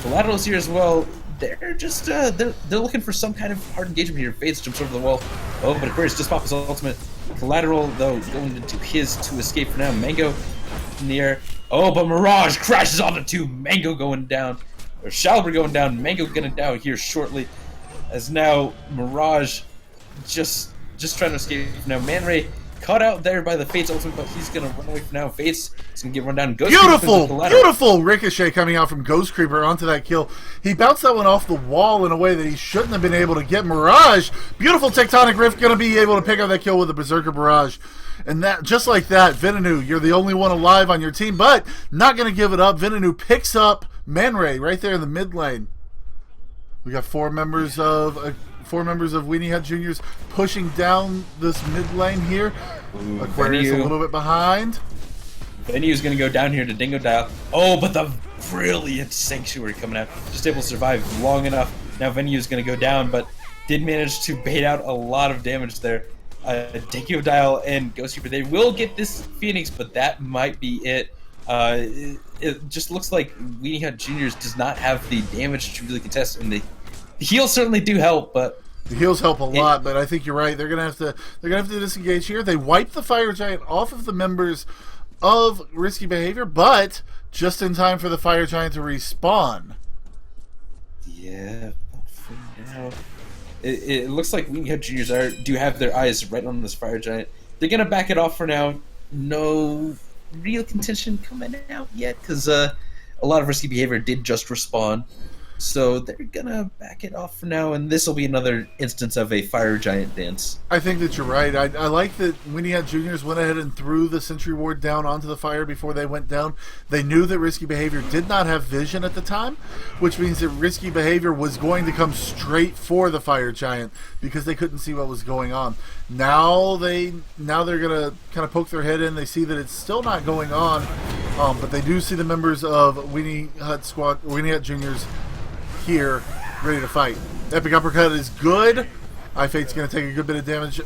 Collateral's here as well. They're just they're looking for some kind of hard engagement here. Fates jumps over the wall. Oh, but Aquarius just popped his ultimate. Collateral, though, going into his to escape for now. Mango in the air. Oh, but Mirage crashes onto two. Mango going down. Or Shalber going down. Mango gonna down here shortly. As now Mirage just trying to escape. Now Man Ray caught out there by the Fates ultimate, but he's gonna run away from now. Fates is gonna get run down. Ghost beautiful ricochet coming out from Ghost Creeper onto that kill. He bounced that one off the wall in a way that he shouldn't have been able to get. Mirage, beautiful tectonic rift, gonna be able to pick up that kill with a Berserker Barrage. And that, just like that, Venenu, you're the only one alive on your team, but not gonna give it up. Venenu picks up Man Ray right there in the mid lane. We got four members of Weenie Hut Jrs. pushing down this mid lane here. Ooh, Aquarius a little bit behind. Venu's gonna go down here to Dingo Dial. Oh, but the brilliant Sanctuary coming out. Just able to survive long enough. Now Venu's gonna go down, but did manage to bait out a lot of damage there. Dingo Dial and Ghost Reaper, they will get this Phoenix, but that might be it. It just looks like Weenie Hut Jrs. does not have the damage to really contest, and the heals certainly do help, but the heals help a lot. But I think you're right. They're gonna have to disengage here. They wipe the Fire Giant off of the members of Risky Behavior, but just in time for the Fire Giant to respawn. Yeah, for now, it looks like Weenie Hut Jrs. do have their eyes right on this Fire Giant. They're gonna back it off for now. No real contention coming out yet, because a lot of Risky Behavior did just respawn. So they're gonna back it off for now, and this will be another instance of a Fire Giant dance. I think that you're right. I like that Weenie Hut Jrs. went ahead and threw the Sentry Ward down onto the fire before they went down. They knew that Risky Behavior did not have vision at the time, which means that Risky Behavior was going to come straight for the Fire Giant because they couldn't see what was going on. Now they're gonna kind of poke their head in. They see that it's still not going on, but they do see the members of Weenie Hut Jrs. here, ready to fight. Epic Uppercut is good. iFate's going to take a good bit of damage.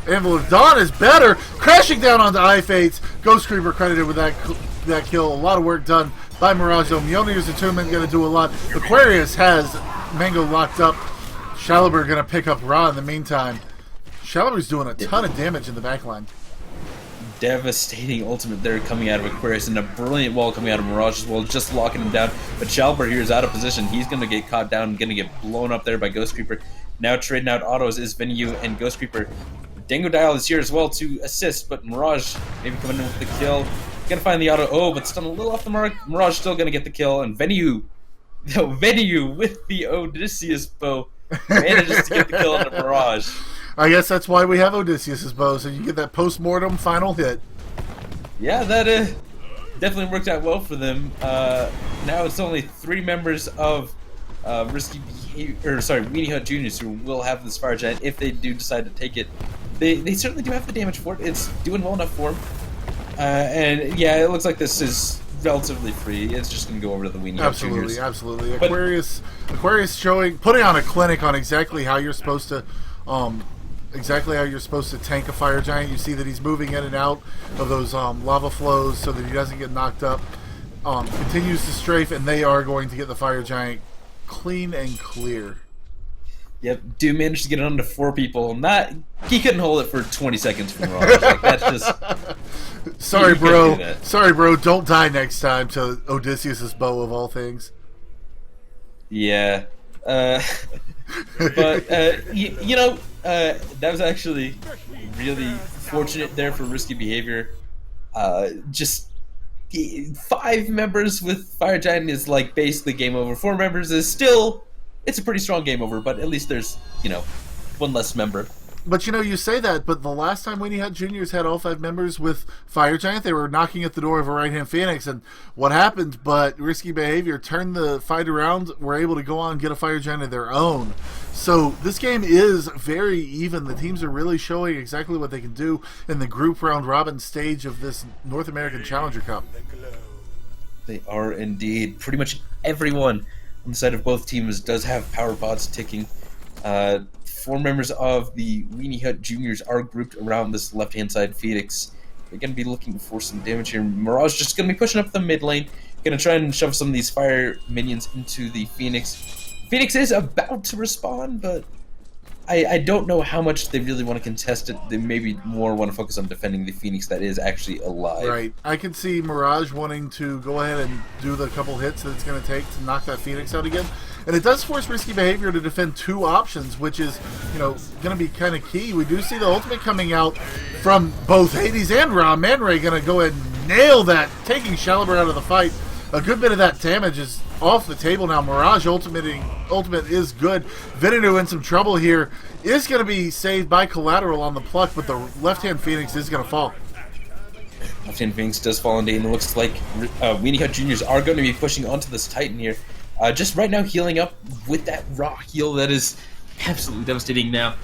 Anvil of Dawn is better. Crashing down onto iFate's. Ghost Creeper credited with that kill. A lot of work done by Mirage. Mjolnir's Attunement going to do a lot. Aquarius has Mango locked up. Shalaber going to pick up Ra in the meantime. Shalaber's doing a ton of damage in the backline. Devastating ultimate there coming out of Aquarius, and a brilliant wall coming out of Mirage as well, just locking him down. But Shalaber here is out of position. He's going to get caught down and going to get blown up there by Ghost Creeper. Now trading out autos is Venue and Ghost Creeper. Dingo Dial is here as well to assist, but Mirage maybe coming in with the kill. Going to find the auto. Oh, but still a little off the mark. Mirage still going to get the kill, and Venue with the Odysseus bow manages to get the kill on the Mirage. I guess that's why we have Odysseus' bow, so you get that post-mortem final hit. Yeah, that definitely worked out well for them. Now it's only 3 members of Weenie Hut Jrs. who will have this Fire Giant if they do decide to take it. They certainly do have the damage for it. It's doing well enough for them. And yeah, it looks like this is relatively free. It's just going to go over to the Weenie Hut Jrs. Absolutely. Aquarius putting on a clinic on exactly how you're supposed to tank a Fire Giant. You see that he's moving in and out of those lava flows so that he doesn't get knocked up. Continues to strafe, and they are going to get the Fire Giant clean and clear. Yep, do manage to get it under 4 people, and that he couldn't hold it for 20 seconds from Mirage. Like, that's just sorry, bro. Sorry, bro. Don't die next time to Odysseus' bow of all things. Yeah. But that was actually really fortunate there for Risky Behavior. Just 5 members with Fire Giant is like basically game over. 4 members is still, it's a pretty strong game over, but at least there's 1 less member. But you say that, but the last time Weenie Hut Jrs. Had all 5 members with Fire Giant, they were knocking at the door of a right-hand Phoenix, and what happened? But Risky Behavior turned the fight around, were able to go on and get a Fire Giant of their own. So this game is very even. The teams are really showing exactly what they can do in the group round robin stage of this North American Challenger Cup. They are indeed. Pretty much everyone on the side of both teams does have power pods ticking. 4 members of the Weenie Hut Jrs. Are grouped around this left-hand side Phoenix. They're going to be looking for some damage here. Mirage just going to be pushing up the mid lane. Going to try and shove some of these fire minions into the Phoenix. Phoenix is about to respawn, but I don't know how much they really want to contest it. They maybe more want to focus on defending the Phoenix that is actually alive. Right. I can see Mirage wanting to go ahead and do the couple hits that it's going to take to knock that Phoenix out again. And it does force Risky Behavior to defend 2 options, which is, going to be kind of key. We do see the ultimate coming out from both Hades and Ra. Man Ray going to go ahead and nail that, taking Shaliber out of the fight. A good bit of that damage is off the table now. Mirage ultimate is good. Venenu in some trouble here. Is going to be saved by Collateral on the pluck, but the left-hand Phoenix is going to fall. Left-hand Phoenix does fall indeed, and it looks like Weenie Hut Jrs. Are going to be pushing onto this Titan here. Just right now healing up with that raw heal that is absolutely devastating now.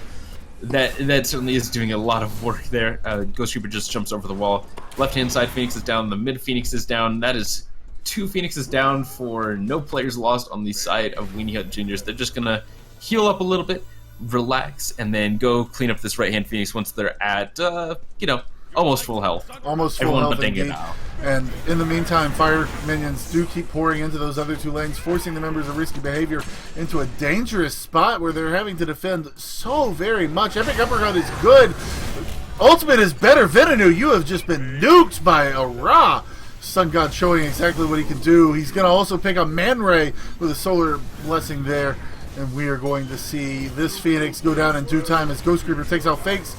That certainly is doing a lot of work there. Ghost Reaper just jumps over the wall. Left-hand side Phoenix is down. The mid Phoenix is down. That is 2 Phoenixes down for no players lost on the side of Weenie Hut Jrs. They're just going to heal up a little bit, relax, and then go clean up this right-hand Phoenix once they're at, almost full health. Almost full health indeed. And in the meantime, fire minions do keep pouring into those other 2 lanes, forcing the members of Risky Behavior into a dangerous spot where they're having to defend so very much. Epic Uppercut is good. Ultimate is better. Venenu, you have just been nuked by a Ra. Sun God showing exactly what he can do. He's going to also pick up Man Ray with a Solar Blessing there. And we are going to see this Phoenix go down in due time as Ghost Creeper takes out Fakes.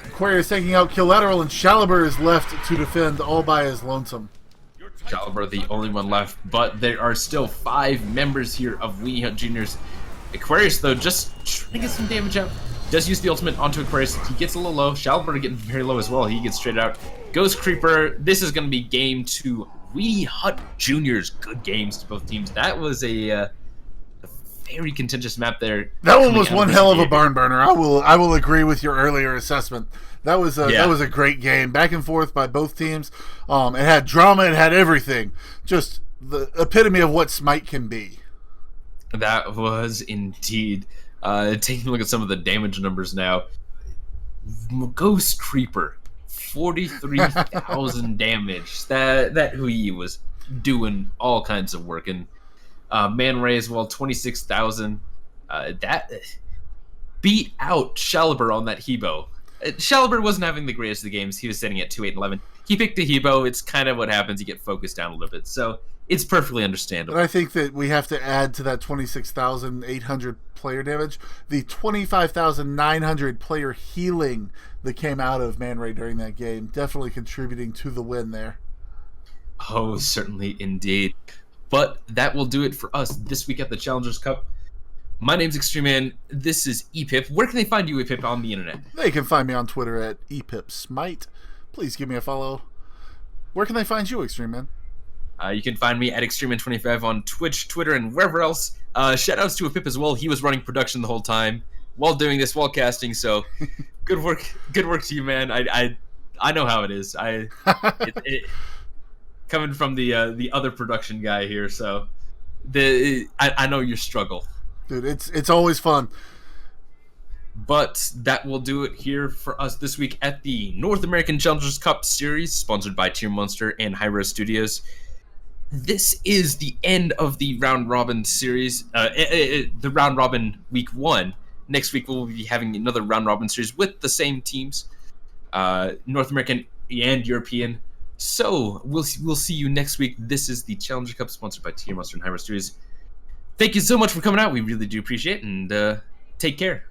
Aquarius taking out Collateral, and Shaliber is left to defend all by his lonesome. Shaliber the only one left, but there are still 5 members here of Weenie Hut Jrs. Aquarius, though, just trying to get some damage out. Does use the ultimate onto Aquarius. He gets a little low. Shaliber getting very low as well. He gets straight out. Ghost Creeper, this is going to be game 2. Weenie Hut Jrs. Good games to both teams. That was a very contentious map there. That one was one hell of a barn burner. I will agree with your earlier assessment. That was a great game, back and forth by both teams. It had drama, it had everything. Just the epitome of what Smite can be. That was indeed. Taking a look at some of the damage numbers now. Ghost Creeper, 43,000 damage. That Hui was doing all kinds of work, and Man Ray as well, 26,000. That beat out Shaliber on that Hebo. Shaliber wasn't having the greatest of the games. He was sitting at 2, 8, and 11. He picked a Hebo. It's kind of what happens. You get focused down a little bit. So it's perfectly understandable. But I think that we have to add to that 26,800 player damage the 25,900 player healing that came out of Man Ray during that game. Definitely contributing to the win there. Oh, certainly indeed. But that will do it for us this week at the Challengers Cup. My name's Extreme Man. This is ePip. Where can they find you, ePip, on the internet? They can find me on Twitter at ePipSmite. Please give me a follow. Where can they find you, Extreme Man? You can find me at ExtremeMan25 on Twitch, Twitter, and wherever else. Shoutouts to ePip as well. He was running production the whole time while doing this, while casting. So good work to you, man. I know how it is. Coming from the other production guy here, so I know your struggle. Dude, it's always fun. But that will do it here for us this week at the North American Challengers Cup Series, sponsored by Tier Monster and hi-rez Studios. This is the end of the round robin series, the round robin week 1. Next week we'll be having another round robin series with the same teams, North American and European. So we'll see you next week. This is the Challenger Cup, sponsored by Tier Monster and hi-rez Studios. Thank you so much for coming out. We really do appreciate it, and take care.